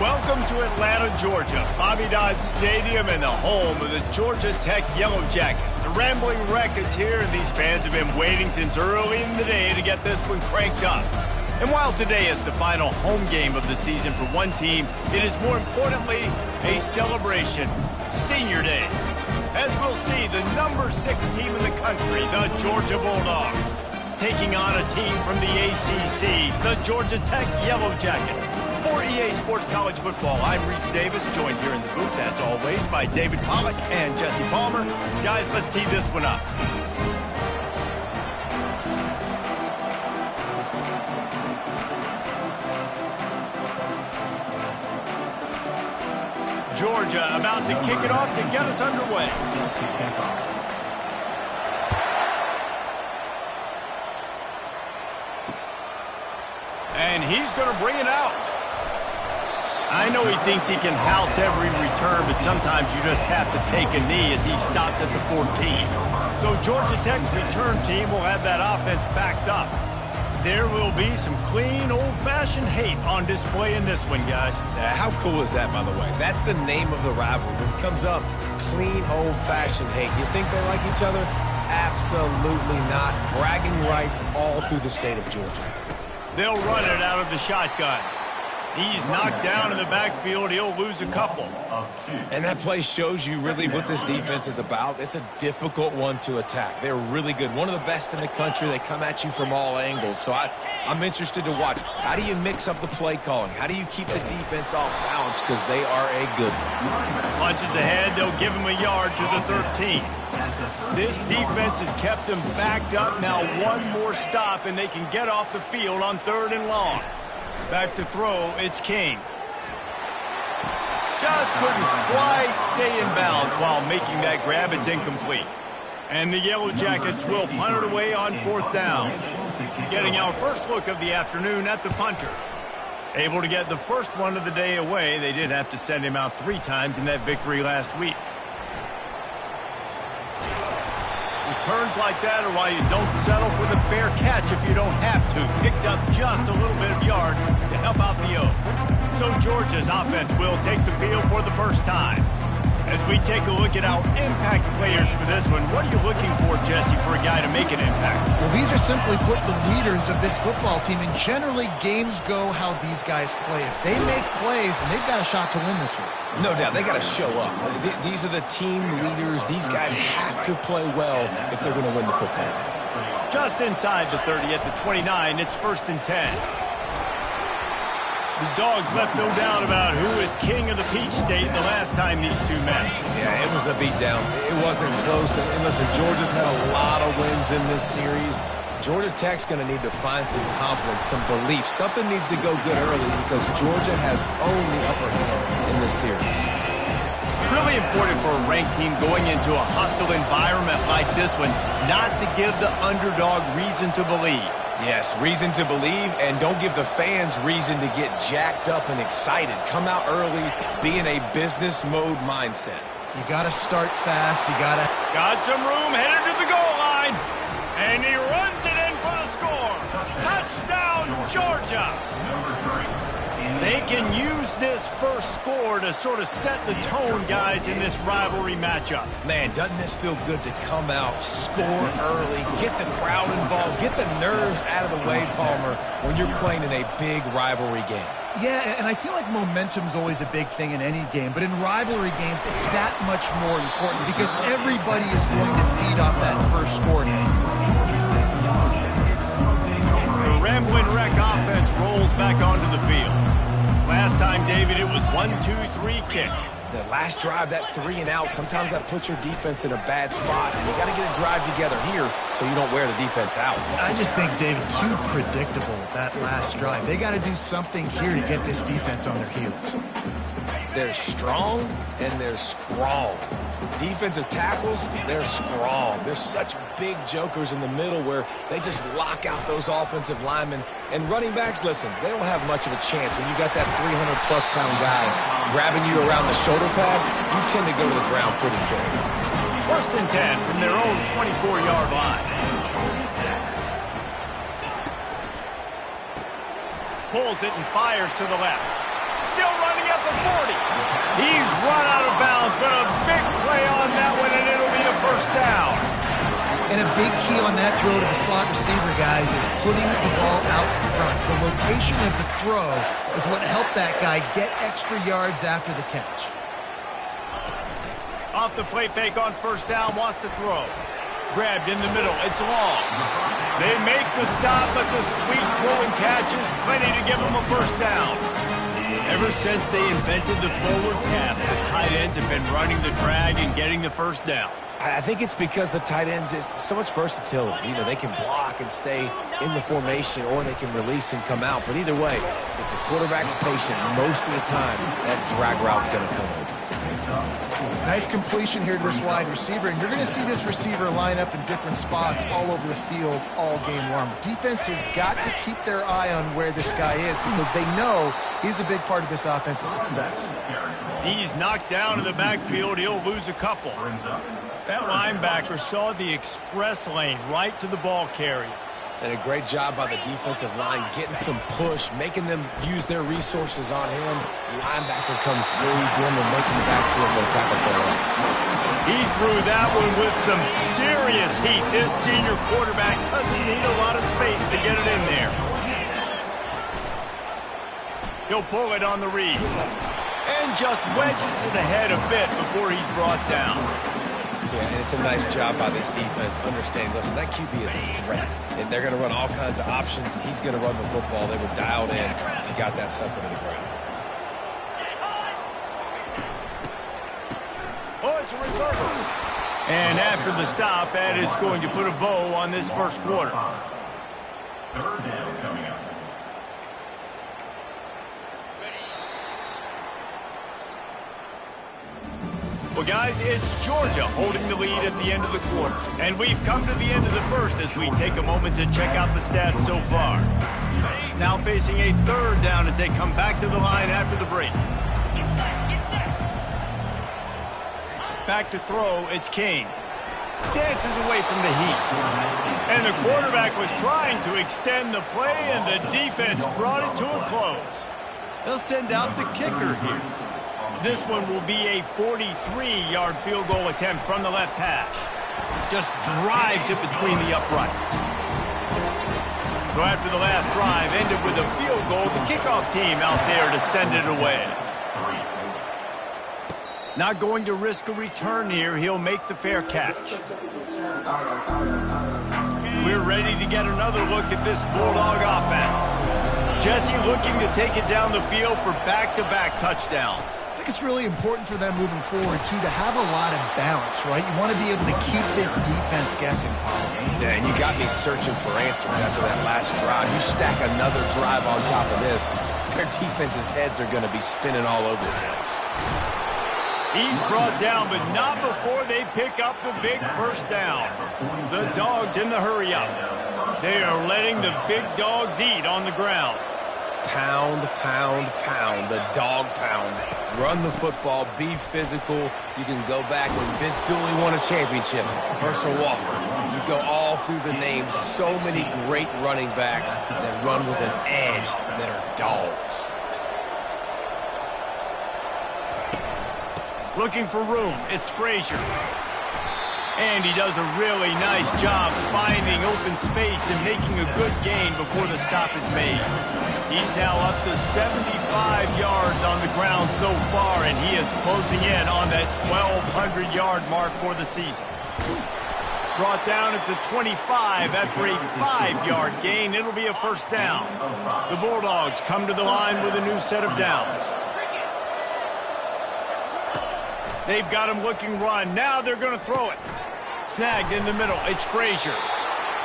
Welcome to Atlanta, Georgia, Bobby Dodd Stadium and the home of the Georgia Tech Yellow Jackets. The Rambling Wreck is here, and these fans have been waiting since early in the day to get this one cranked up. And while today is the final home game of the season for one team, it is more importantly a celebration, Senior Day. As we'll see, the number 6 team in the country, the Georgia Bulldogs, taking on a team from the ACC, the Georgia Tech Yellow Jackets. For EA Sports College Football, I'm Reese Davis, joined here in the booth, as always, by David Pollack and Jesse Palmer. Guys, let's tee this one up. Georgia about to kick it off to get us underway. And he's going to bring it out. I know he thinks he can house every return, but sometimes you just have to take a knee as he stopped at the 14. So Georgia Tech's return team will have that offense backed up. There will be some clean, old-fashioned hate on display in this one, guys. How cool is that, by the way? That's the name of the rivalry. When it comes up, clean, old-fashioned hate. You think they like each other? Absolutely not. Bragging rights all through the state of Georgia. They'll run it out of the shotgun. He's knocked down in the backfield. He'll lose a couple. And that play shows you really what this defense is about. It's a difficult one to attack. They're really good. One of the best in the country. They come at you from all angles. So I'm interested to watch. How do you mix up the play calling? How do you keep the defense off balance? Because they are a good one. Punches ahead. They'll give him a yard to the 13. This defense has kept them backed up. Now one more stop, and they can get off the field on 3rd and long. Back to throw, it's King. Just couldn't quite stay in bounds while making that grab. It's incomplete. And the Yellow Jackets will punt it away on 4th down. Getting our first look of the afternoon at the punter. Able to get the first one of the day away. They did have to send him out 3 times in that victory last week. Returns like that are why you don't settle for the fair catch if you don't have to. Picks up just a little bit of yards to help out the O. So Georgia's offense will take the field for the first time. As we take a look at our impact players for this one, what are you looking for, Jesse, for a guy to make an impact? Well, these are simply put the leaders of this football team, and generally games go how these guys play. If they make plays, then they've got a shot to win this one. No doubt, they got to show up. These are the team leaders. These guys have to play well if they're going to win the football game. Just inside the 30 at the 29, it's 1st and 10. The Dogs left no doubt about who is king of the Peach State the last time these two met. Yeah, it was a beatdown. It wasn't close. And listen, Georgia's had a lot of wins in this series. Georgia Tech's going to need to find some confidence, some belief. Something needs to go good early because Georgia has owned the upper hand in this series. Really important for a ranked team going into a hostile environment like this one, not to give the underdog reason to believe. Yes, reason to believe, and don't give the fans reason to get jacked up and excited. Come out early, be in a business mode mindset. You got to start fast. You got to... Got some room, headed to the goal line. And he runs it in for the score. Touchdown, Georgia. They can use this first score to sort of set the tone, guys, in this rivalry matchup. Man, doesn't this feel good to come out, score early, get the crowd involved, get the nerves out of the way, Palmer, when you're playing in a big rivalry game? Yeah, and I feel like momentum's always a big thing in any game, but in rivalry games, it's that much more important because everybody is going to feed off that first score. The Rambling Wreck offense rolls back onto the field. Last time, David, it was 1-2-3 kick. The last drive, that 3 and out, sometimes that puts your defense in a bad spot. And you got to get a drive together here so you don't wear the defense out. I just think, David, too predictable, that last drive. They got to do something here to get this defense on their heels. They're strong and they're scrawl. Defensive tackles, they're strong. There's such big jokers in the middle where they just lock out those offensive linemen. And running backs, listen, they don't have much of a chance. When you got that 300-plus pound guy grabbing you around the shoulder pad, you tend to go to the ground pretty quick. 1st and 10 from their own 24-yard line. Pulls it and fires to the left. Still running 40. He's run out of bounds, but a big play on that one, and it'll be a first down. And a big key on that throw to the slot receiver, guys, is putting the ball out in front. The location of the throw is what helped that guy get extra yards after the catch. Off the play fake on first down, wants to throw. Grabbed in the middle, it's long. They make the stop, but the sweet rolling catch is plenty to give them a first down. Ever since they invented the forward pass, the tight ends have been running the drag and getting the first down. I think it's because the tight ends is so much versatility. You know, they can block and stay in the formation, or they can release and come out. But either way, if the quarterback's patient, most of the time, that drag route's going to come open. Nice completion here to this wide receiver, and you're going to see this receiver line up in different spots all over the field all game long. Defense has got to keep their eye on where this guy is because they know he's a big part of this offense's success. He's knocked down in the backfield. He'll lose a couple. That linebacker saw the express lane right to the ball carrier. And a great job by the defensive line getting some push, making them use their resources on him. Linebacker comes free, boom, and making the backfield for a tackle for a loss. He threw that one with some serious heat. This senior quarterback doesn't need a lot of space to get it in there. He'll pull it on the read. And just wedges it ahead a bit before he's brought down. Yeah, and it's a nice job by this defense understanding, listen, that QB is a threat. And they're going to run all kinds of options, and he's going to run the football. They were dialed in and got that sucker to the ground. Oh, it's a reverse. And after the stop, that is going to put a bow on this first quarter. Third down coming up. Well, guys, it's Georgia holding the lead at the end of the quarter. And we've come to the end of the first as we take a moment to check out the stats so far. Now facing a third down as they come back to the line after the break. Back to throw, it's King. Dances away from the heat. And the quarterback was trying to extend the play, and the defense brought it to a close. They'll send out the kicker here. This one will be a 43-yard field goal attempt from the left hash. Just drives it between the uprights. So after the last drive ended with a field goal, the kickoff team out there to send it away. Not going to risk a return here. He'll make the fair catch. We're ready to get another look at this Bulldog offense. Jesse looking to take it down the field for back-to-back touchdowns. I think it's really important for them moving forward, too, to have a lot of balance, right? You want to be able to keep this defense guessing, Paul. Yeah, and you got me searching for answers after that last drive. You stack another drive on top of this, their defense's heads are going to be spinning all over the place. He's brought down, but not before they pick up the big first down. The Dogs in the hurry-up. They are letting the big dogs eat on the ground. Pound, pound, pound, the dog pound. Run the football, be physical. You can go back when Vince Dooley won a championship. Herschel Walker. You go all through the names. So many great running backs that run with an edge that are dogs. Looking for room, it's Frazier. And he does a really nice job finding open space and making a good gain before the stop is made. He's now up to 75 yards on the ground so far, and he is closing in on that 1,200-yard mark for the season. Brought down at the 25 after a 5-yard gain. It'll be a first down. The Bulldogs come to the line with a new set of downs. They've got him looking run. Now they're going to throw it. Snagged in the middle. It's Frazier.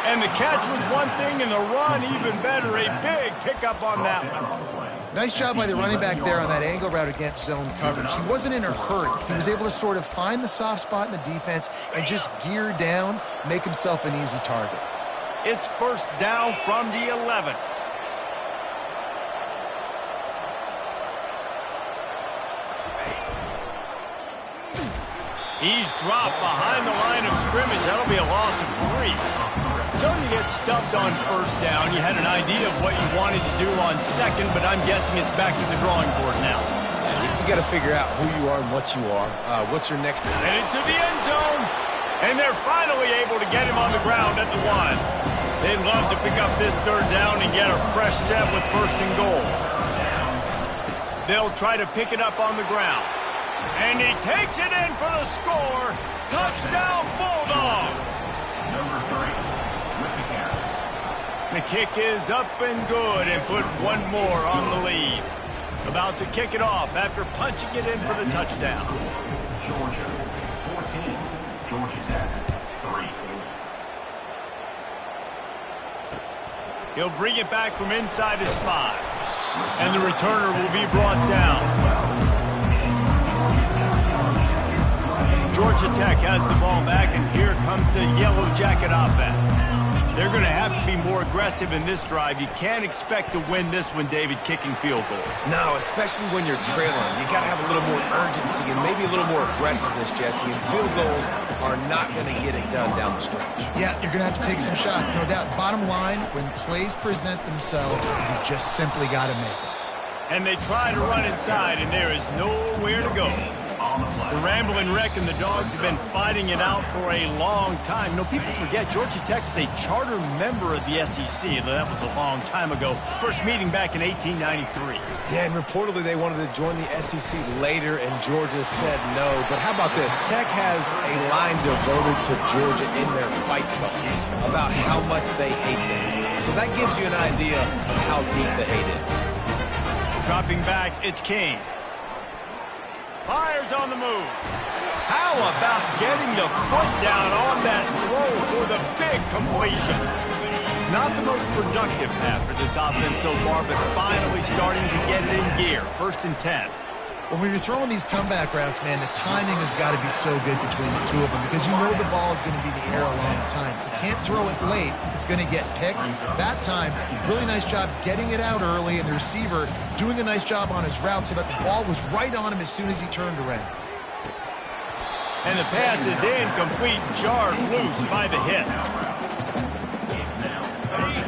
And the catch was one thing, and the run even better. A big pickup on that one. Nice job by the running back there on that angle route against zone coverage. He wasn't in a hurry. He was able to sort of find the soft spot in the defense and just gear down, make himself an easy target. It's first down from the 11. He's dropped behind the line of scrimmage. That'll be a loss of 3. So you get stuffed on first down. You had an idea of what you wanted to do on second, but I'm guessing it's back to the drawing board now. You can got to figure out who you are and what you are. What's your next... And into the end zone. And they're finally able to get him on the ground at the 1. They'd love to pick up this third down and get a fresh set with 1st and goal. They'll try to pick it up on the ground. And he takes it in for the score. Touchdown, Bulldogs. Number 3, with the carry. The kick is up and good and put one more on the lead. About to kick it off after punching it in for the touchdown. Georgia, 14. Georgia Tech, 3. He'll bring it back from inside his 5. And the returner will be brought down. Georgia Tech has the ball back, and here comes the Yellow Jacket offense. They're going to have to be more aggressive in this drive. You can't expect to win this one, David, kicking field goals. No, especially when you're trailing. You got to have a little more urgency and maybe a little more aggressiveness, Jesse. And field goals are not going to get it done down the stretch. Yeah, you're going to have to take some shots, no doubt. Bottom line, when plays present themselves, you just simply got to make them. And they try to run inside, and there is nowhere to go. The Rambling Wreck and the Dogs have been fighting it out for a long time. No, people forget Georgia Tech is a charter member of the SEC. That was a long time ago. First meeting back in 1893. Yeah, and reportedly they wanted to join the SEC later, and Georgia said no. But how about this? Tech has a line devoted to Georgia in their fight song about how much they hate them. So that gives you an idea of how deep the hate is. Dropping back, it's King. Fires on the move. How about getting the foot down on that throw for the big completion? Not the most productive pass for this offense so far, but finally starting to get it in gear. 1st and 10. When you're throwing these comeback routes, man, the timing has got to be so good between the two of them because you know the ball is going to be in the air a long time. You can't throw it late. It's going to get picked. That time, really nice job getting it out early, and the receiver doing a nice job on his route so that the ball was right on him as soon as he turned around. And the pass is incomplete, jarred loose by the hit.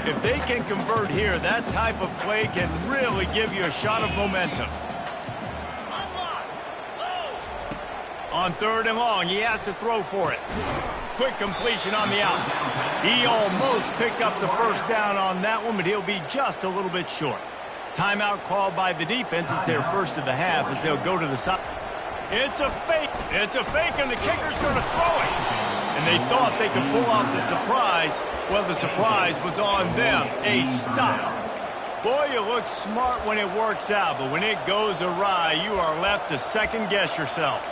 If they can convert here, that type of play can really give you a shot of momentum. On 3rd and long, he has to throw for it. Quick completion on the out. He almost picked up the 1st down on that one, but he'll be just a little bit short. Timeout called by the defense. It's their 1st of the half as they'll go to the side. It's a fake. It's a fake, and the kicker's going to throw it. And they thought they could pull off the surprise. Well, the surprise was on them. A stop. Boy, you look smart when it works out, but when it goes awry, you are left to second-guess yourself.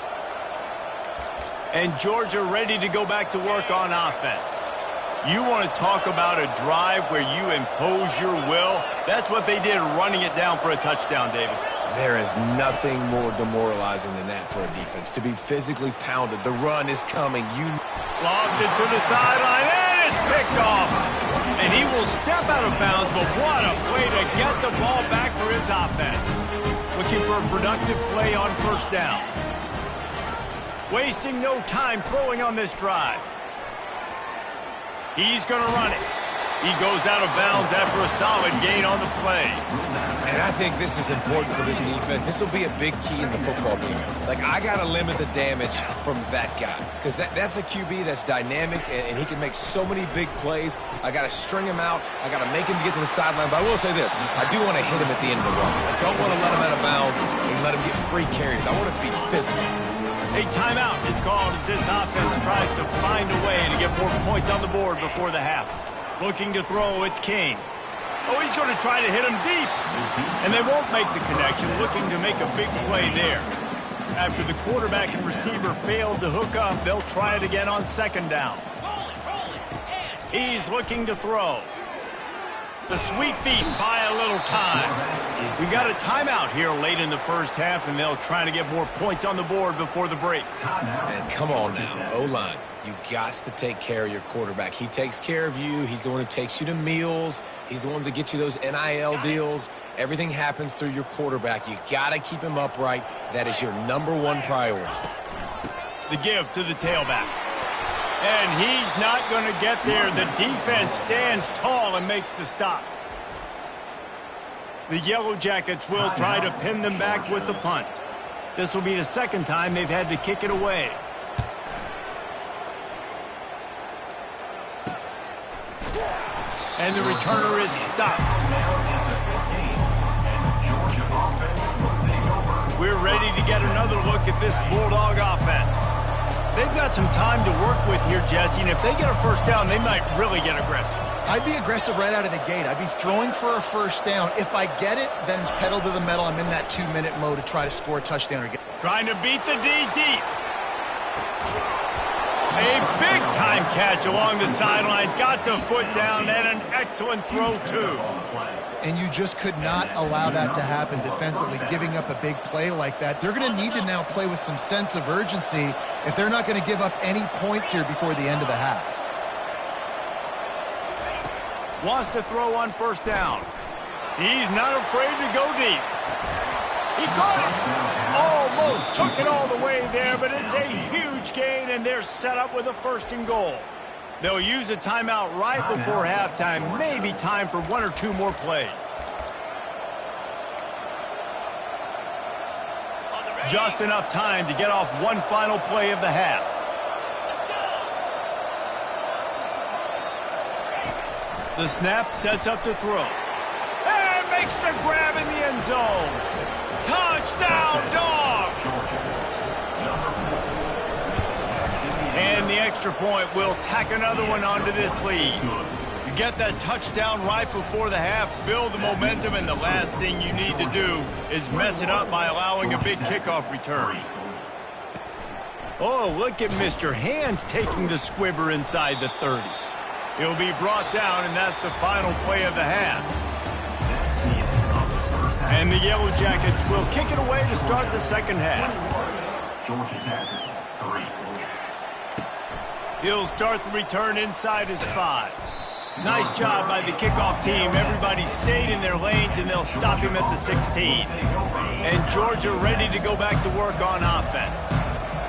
And Georgia ready to go back to work on offense. You want to talk about a drive where you impose your will? That's what they did, running it down for a touchdown, David. There is nothing more demoralizing than that for a defense. To be physically pounded. The run is coming. Lobbed it to the sideline, and it's picked off. And he will step out of bounds, but what a play to get the ball back for his offense. Looking for a productive play on 1st down. Wasting no time throwing on this drive. He's going to run it. He goes out of bounds after a solid gain on the play. And I think this is important for this defense. This will be a big key in the football game. Like, I got to limit the damage from that guy. Because that's a QB that's dynamic, and he can make so many big plays. I got to string him out. I got to make him get to the sideline. But I will say this. I do want to hit him at the end of the runs. I don't want to let him out of bounds and let him get free carries. I want it to be physical. A timeout is called as this offense tries to find a way to get more points on the board before the half. Looking to throw, it's King. Oh, he's going to try to hit him deep. And they won't make the connection, looking to make a big play there. After the quarterback and receiver failed to hook up, they'll try it again on 2nd down. He's looking to throw. The sweet feet buy a little time. We got a timeout here late in the 1st half, and they'll try to get more points on the board before the break. And come on now, O-line. You got to take care of your quarterback. He takes care of you. He's the one who takes you to meals. He's the one that gets you those NIL deals. Everything happens through your quarterback. You got to keep him upright. That is your #1 priority. The give to the tailback. And he's not going to get there. The defense stands tall and makes the stop. The Yellow Jackets will try to pin them back with the punt. This will be the second time they've had to kick it away. And the returner is stopped. We're ready to get another look at this Bulldog offense. They've got some time to work with here, Jesse, and if they get a first down, they might really get aggressive. I'd be aggressive right out of the gate. I'd be throwing for a first down. If I get it, then it's pedal to the metal. I'm in that 2-minute mode to try to score a touchdown or get. Trying to beat the D deep. A big-time catch along the sidelines. Got the foot down and an excellent throw, too. And you just could not allow that to happen defensively, giving up a big play like that. They're going to need to now play with some sense of urgency if they're not going to give up any points here before the end of the half. Wants to throw on first down. He's not afraid to go deep. He caught it. Almost took it all the way there, but it's a huge gain, and they're set up with a 1st and goal. They'll use a timeout right before halftime. Maybe time for 1 or 2 more plays. Just enough time to get off one final play of the half. The snap sets up to throw. And makes the grab in the end zone. Touchdown, Dogs! And the extra point will tack another one onto this lead. You get that touchdown right before the half, build the momentum, and the last thing you need to do is mess it up by allowing a big kickoff return. Oh, look at Mr. Hands taking the squibber inside the 30. He'll be brought down, and that's the final play of the half. And the Yellow Jackets will kick it away to start the second half. He'll start the return inside his 5. Nice job by the kickoff team. Everybody stayed in their lanes, and they'll stop him at the 16. And Georgia ready to go back to work on offense.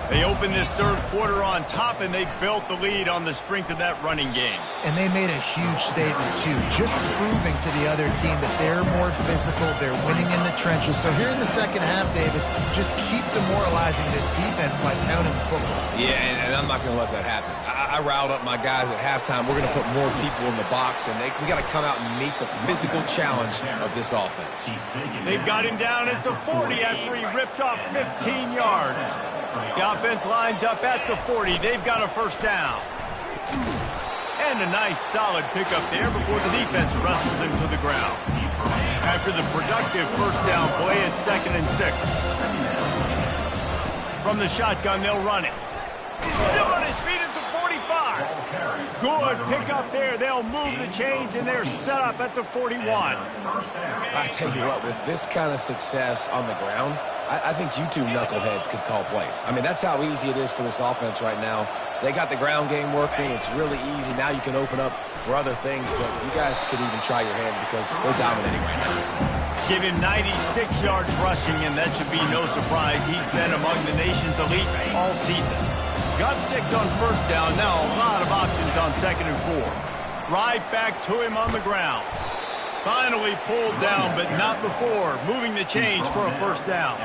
They opened this third quarter on top, and they built the lead on the strength of that running game. And they made a huge statement, too, just proving to the other team that they're more physical, they're winning in the trenches. So here in the second half, David, just keep demoralizing this defense by pounding the football. Yeah, and I'm not going to let that happen. I riled up my guys at halftime. We're going to put more people in the box, and we got to come out and meet the physical challenge of this offense. They've got him down at the 40 after he ripped off 15 yards. The offense lines up at the 40. They've got a first down. And a nice solid pickup there before the defense wrestles him to the ground. After the productive first down play, it's 2nd and 6. From the shotgun, they'll run it. Still on his feet at the 45. Good pickup there. They'll move the chains, and they're set up at the 41. I tell you what, with this kind of success on the ground, I think you two knuckleheads could call plays. I mean, that's how easy it is for this offense right now. They got the ground game working. It's really easy. Now you can open up for other things, but you guys could even try your hand because they're dominating right now. Give him 96 yards rushing, and that should be no surprise. He's been among the nation's elite all season. Got 6 on first down. Now a lot of options on 2nd and 4. Right back to him on the ground. Finally pulled down, but not before moving the chains for a first down.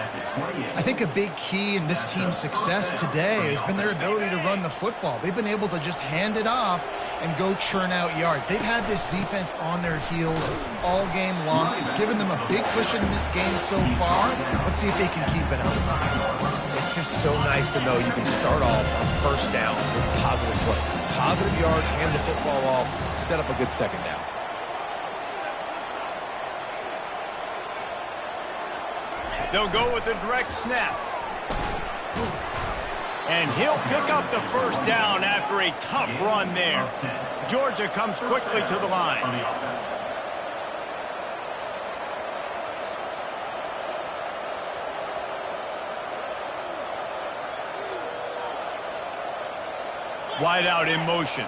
I think a big key in this team's success today has been their ability to run the football. They've been able to just hand it off and go churn out yards. They've had this defense on their heels all game long. It's given them a big cushion in this game so far. Let's see if they can keep it up. It's just so nice to know you can start off on first down with positive plays. Positive yards, hand the football off, set up a good second down. They'll go with a direct snap. And he'll pick up the first down after a tough run there. Georgia comes quickly to the line. Wide out in motion.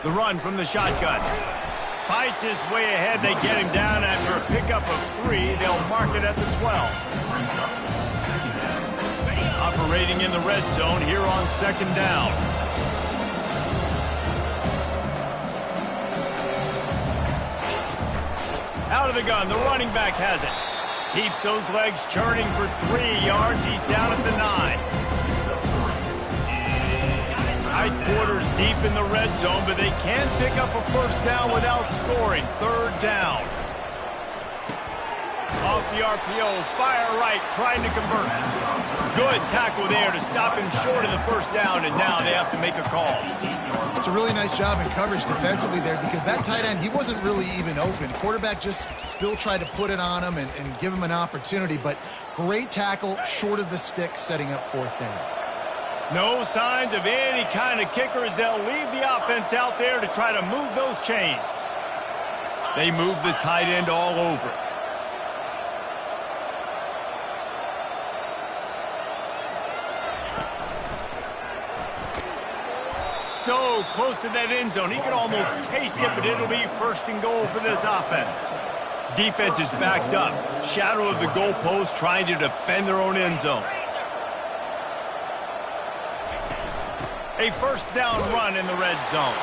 The run from the shotgun. Fights his way ahead. They get him down after a pickup of 3. They'll mark it at the 12. operating in the red zone here on second down. Out of the gun, the running back has it. Keeps those legs churning for 3 yards. He's down at the 9. Tight quarters deep in the red zone, but they can pick up a first down without scoring. Third down. Off the RPO, fire right, trying to convert. Good tackle there to stop him short of the first down, and now they have to make a call. It's a really nice job in coverage defensively there because that tight end, he wasn't really even open. Quarterback just still tried to put it on him and give him an opportunity, but great tackle short of the stick, setting up fourth down. No signs of any kind of kicker as they'll leave the offense out there to try to move those chains. They move the tight end all over. So close to that end zone. He could almost taste it, but it'll be first and goal for this offense. Defense is backed up. Shadow of the goalpost trying to defend their own end zone. A first down run in the red zone.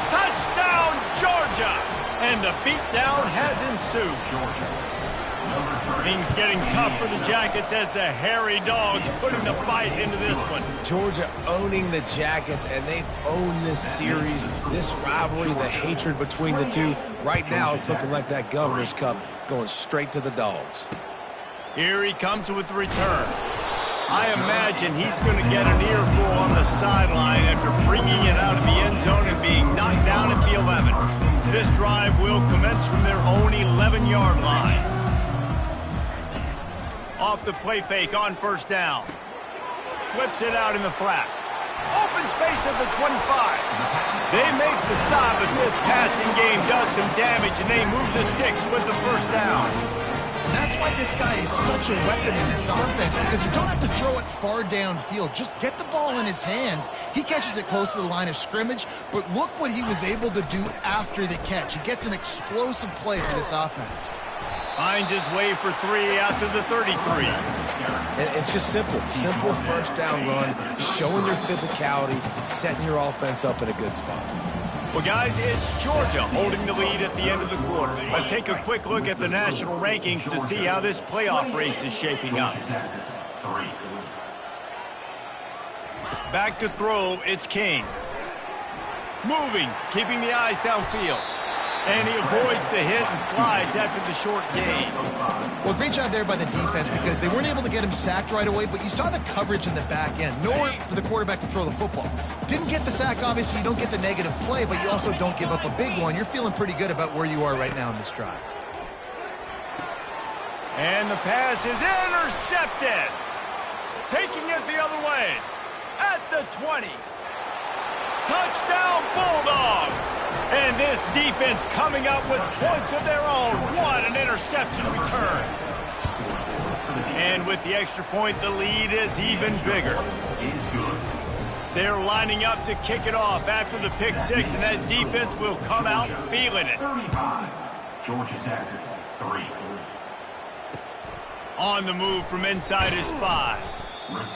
Touchdown, Georgia! And the beatdown has ensued. Things getting tough for the Jackets as the hairy dogs putting the bite into this one. Georgia owning the Jackets, and they've owned this series, this rivalry, the hatred between the two. Right now, it's looking like that Governor's Cup going straight to the dogs. Here he comes with the return. I imagine he's going to get an earful on the sideline after bringing it out of the end zone and being knocked down at the 11. This drive will commence from their own 11-yard line. Off the play fake on first down. Flips it out in the flat. Open space at the 25. They make the stop, but this passing game does some damage, and they move the sticks with the first down. And that's why this guy is such a weapon in this offense, because you don't have to throw it far downfield. Just get the ball in his hands. He catches it close to the line of scrimmage, but look what he was able to do after the catch. He gets an explosive play for this offense. Finds his way for 3 after the 33. And it's just simple first down run, showing your physicality, setting your offense up in a good spot. Well, guys, it's Georgia holding the lead at the end of the quarter. Let's take a quick look at the national rankings to see how this playoff race is shaping up. Back to throw, it's King. Moving, keeping the eyes downfield. And he avoids the hit and slides after the short gain. Well, great job there by the defense because they weren't able to get him sacked right away, but you saw the coverage in the back end. Nowhere for the quarterback to throw the football. Didn't get the sack, obviously. You don't get the negative play, but you also don't give up a big one. You're feeling pretty good about where you are right now in this drive. And the pass is intercepted. Taking it the other way. At the 20. Touchdown, Bulldogs! And this defense coming up with points of their own. What an interception return. And with the extra point, the lead is even bigger. They're lining up to kick it off after the pick six, and that defense will come out feeling it. 35. Georgia Tech, 3. On the move from inside his 5.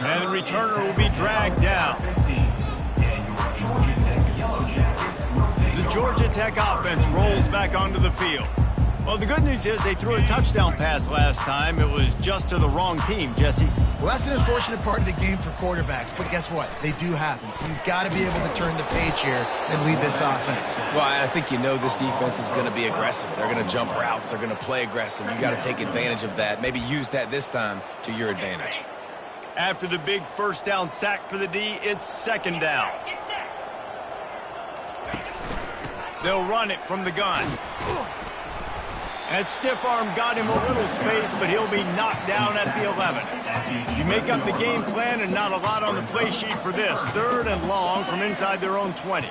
And the returner will be dragged down. The Georgia Tech offense rolls back onto the field. Well, the good news is they threw a touchdown pass last time. It was just to the wrong team, Jesse. Well, that's an unfortunate part of the game for quarterbacks, but guess what? They do happen. So you've got to be able to turn the page here and lead this offense. Well, I think you know this defense is going to be aggressive. They're going to jump routes. They're going to play aggressive. You got to take advantage of that. Maybe use that this time to your advantage. After the big first down sack for the D, it's second down. They'll run it from the gun. That stiff arm got him a little space, but he'll be knocked down at the 11. You make up the game plan and not a lot on the play sheet for this. Third and long from inside their own 20.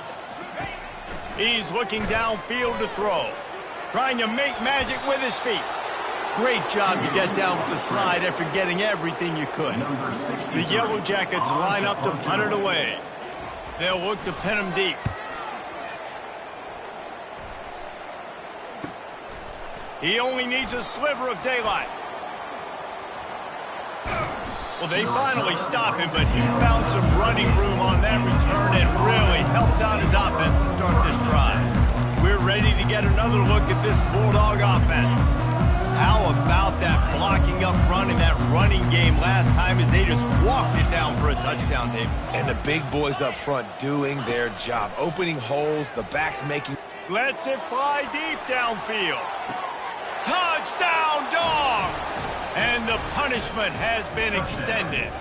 He's looking downfield to throw. Trying to make magic with his feet. Great job to get down with the slide after getting everything you could. The Yellow Jackets line up to punt it away. They'll look to pin him deep. He only needs a sliver of daylight. Well, they finally stop him, but he found some running room on that return and really helps out his offense to start this drive. We're ready to get another look at this Bulldog offense. How about that blocking up front and that running game last time as they just walked it down for a touchdown, Dave? And the big boys up front doing their job, opening holes, the backs making... Lets it fly deep downfield. Touchdown, Dogs! And the punishment has been extended.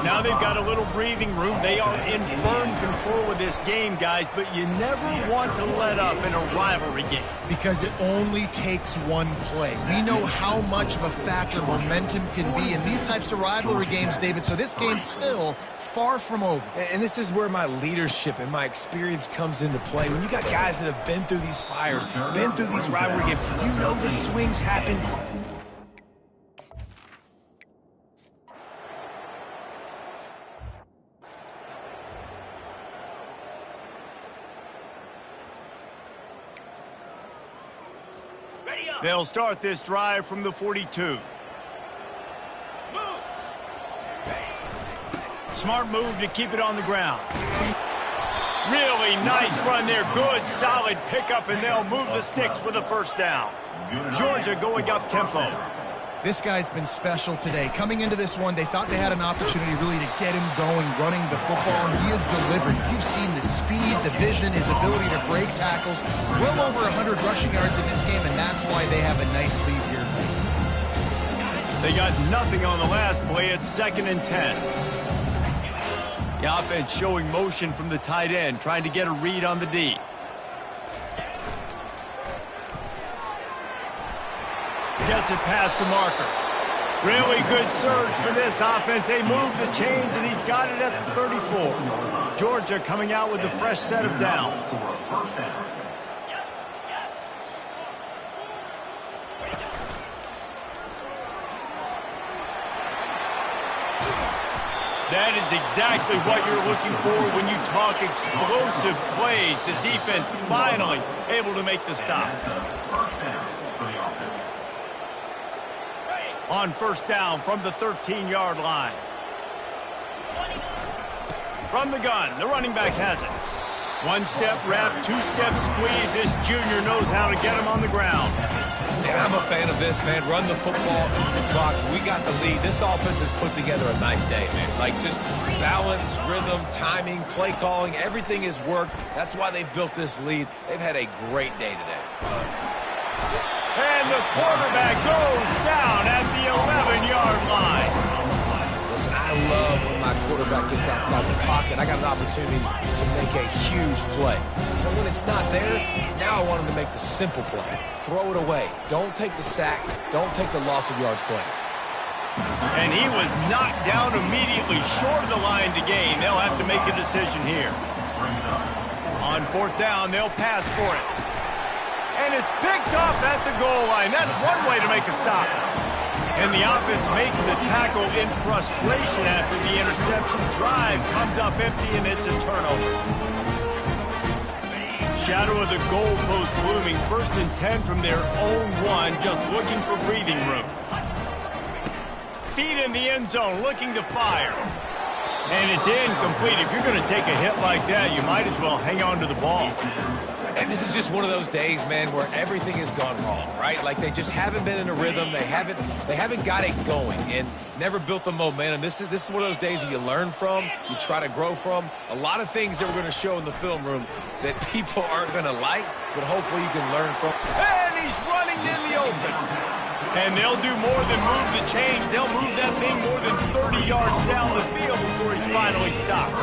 Now they've got a little breathing room. They are in firm control of this game, guys, but you never want to let up in a rivalry game. Because it only takes one play. We know how much of a factor momentum can be in these types of rivalry games, David, so this game's still far from over. And this is where my leadership and my experience comes into play. When you got guys that have been through these fires, been through these rivalry games, you know the swings happen. They'll start this drive from the 42. Smart move to keep it on the ground. Really nice run there. Good, solid pickup, and they'll move the sticks with a first down. Georgia going up tempo. This guy's been special today. Coming into this one, they thought they had an opportunity really to get him going, running the football, and he has delivered. You've seen the speed, the vision, his ability to break tackles. Well over 100 rushing yards in this game, and that's why they have a nice lead here. They got nothing on the last play. It's 2nd and 10. The offense showing motion from the tight end, trying to get a read on the D. Gets it past the marker. Really good surge for this offense. They move the chains, and he's got it at the 34. Georgia coming out with a fresh set of downs. That is exactly what you're looking for when you talk explosive plays. The defense finally able to make the stop. On first down from the 13-yard line. From the gun, the running back has it. One-step wrap, two-step squeeze. This junior knows how to get him on the ground. And I'm a fan of this, man. Run the football, eat the clock. We got the lead. This offense has put together a nice day, man. Like, just balance, rhythm, timing, play calling, everything has worked. That's why they've built this lead. They've had a great day today. And the quarterback goes down at the 11-yard line. Listen, I love when my quarterback gets outside the pocket. I got an opportunity to make a huge play. But when it's not there, now I want him to make the simple play. Throw it away. Don't take the sack. Don't take the loss of yards plays. And he was knocked down immediately short of the line to gain. They'll have to make a decision here. On fourth down, they'll pass for it. And it's picked off at the goal line. That's one way to make a stop. And the offense makes the tackle in frustration after the interception. Drive comes up empty, and it's a turnover. Shadow of the goalpost looming. 1st and 10 from their own 1, just looking for breathing room. Feet in the end zone, looking to fire. And it's incomplete. If you're going to take a hit like that, you might as well hang on to the ball. And this is just one of those days, man, where everything has gone wrong, right? Like, they just haven't been in a rhythm. They haven't got it going and never built the momentum. This is one of those days that you learn from, you try to grow from. A lot of things that we're going to show in the film room that people aren't going to like, but hopefully you can learn from. And he's running in the open. And they'll do more than move the chains. They'll move that thing more than 30 yards down the field before he's finally stopped.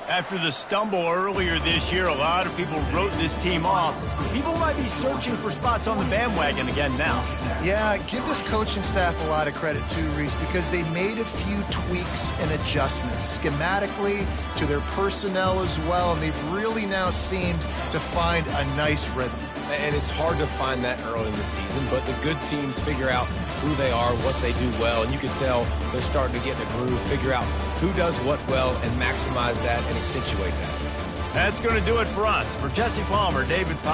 After the stumble earlier this year, a lot of people wrote this team off. People might be searching for spots on the bandwagon again now. Yeah, give this coaching staff a lot of credit too, Reese, because they made a few tweaks and adjustments schematically to their personnel as well, and they've really now seemed to find a nice rhythm. And it's hard to find that early in the season, but the good teams figure out who they are, what they do well, and you can tell they're starting to get in a groove, figure out who does what well, and maximize that and accentuate that. That's going to do it for us. For Jesse Palmer, David Powell.